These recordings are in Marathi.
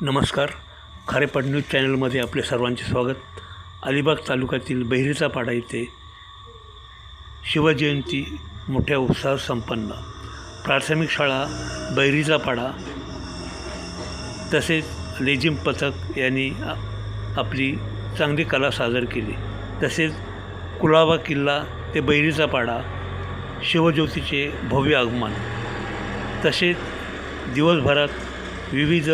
नमस्कार. खारेपाट न्यूज चॅनलमध्ये आपले सर्वांचे स्वागत. अलिबाग तालुक्यातील बहिरीचा पाडा येथे शिवजयंती मोठ्या उत्साहात संपन्न. प्राथमिक शाळा बहिरीचा पाडा तसेच लेझिम पथक यांनी आपली चांगली कला सादर केली. तसेच कुलाबा किल्ला ते बहिरीचा पाडा शिवज्योतीचे भव्य आगमन. तसेच दिवसभरात विविध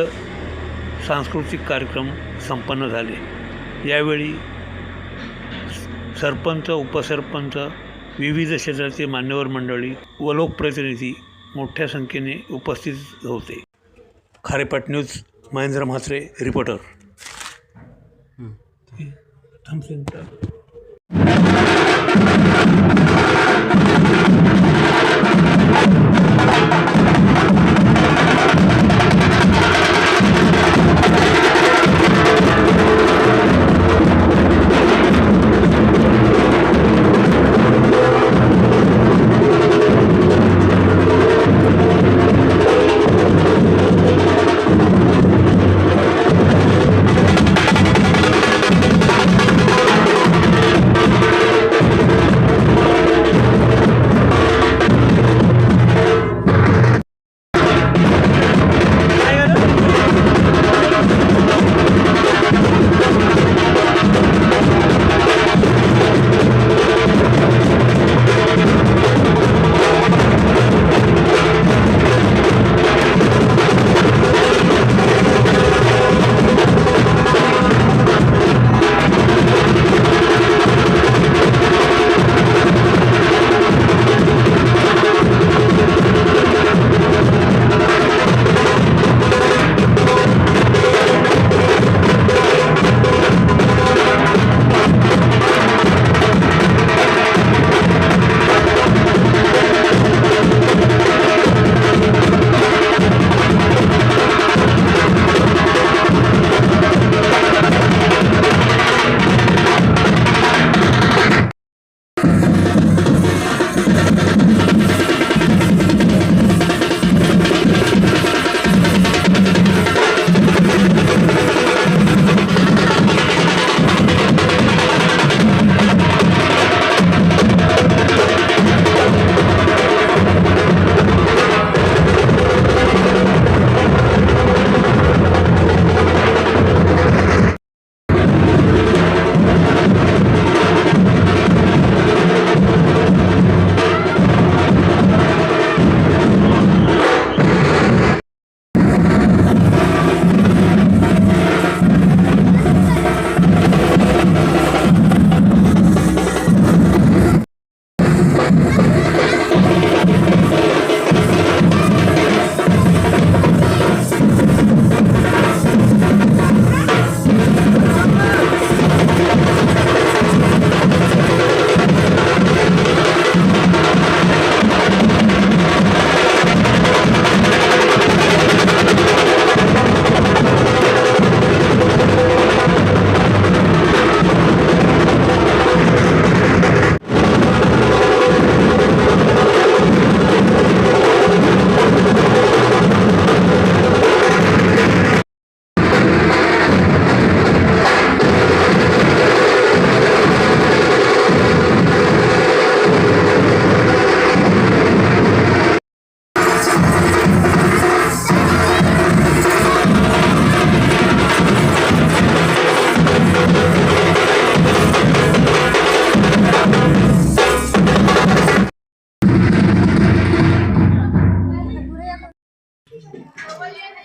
सांस्कृतिक कार्यक्रम संपन्न झाले. यावेळी सरपंच, उपसरपंच, विविध क्षेत्राचे मान्यवर मंडळी व लोकप्रतिनिधी मोठ्या संख्येने उपस्थित होते. खारेपाट न्यूज महेंद्र म्हात्रे रिपोर्टर.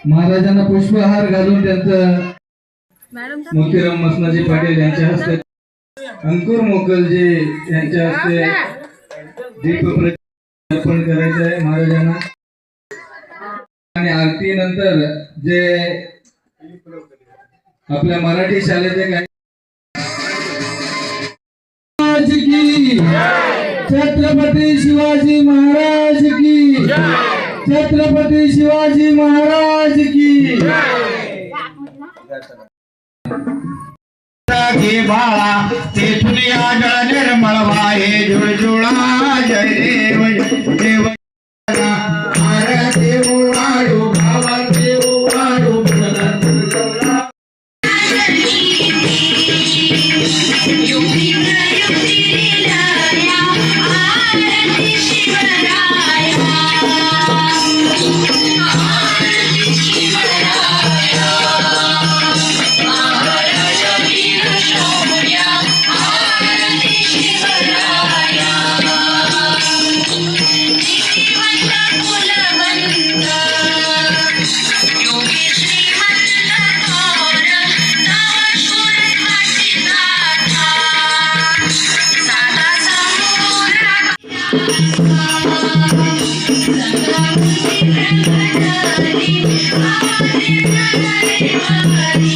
महाराजांना पुष्पहार घालून त्यांचं मोतीराम मसनाजी पाटील यांच्या हस्ते, अंकुर मोकलजी यांच्या हस्ते दीप अर्पण करायचं आहे महाराजांना. आणि आरती नंतर जे आपल्या मराठी शाळेचे काही छत्रपती शिवाजी महाराज की, छत्रपती शिवाजी महाराज की. घे बाळा तेथून या जळ निर्मळ वाहे जुळजुळा. जय देव देव देव वाढू भावा देव वाढू. जय हरी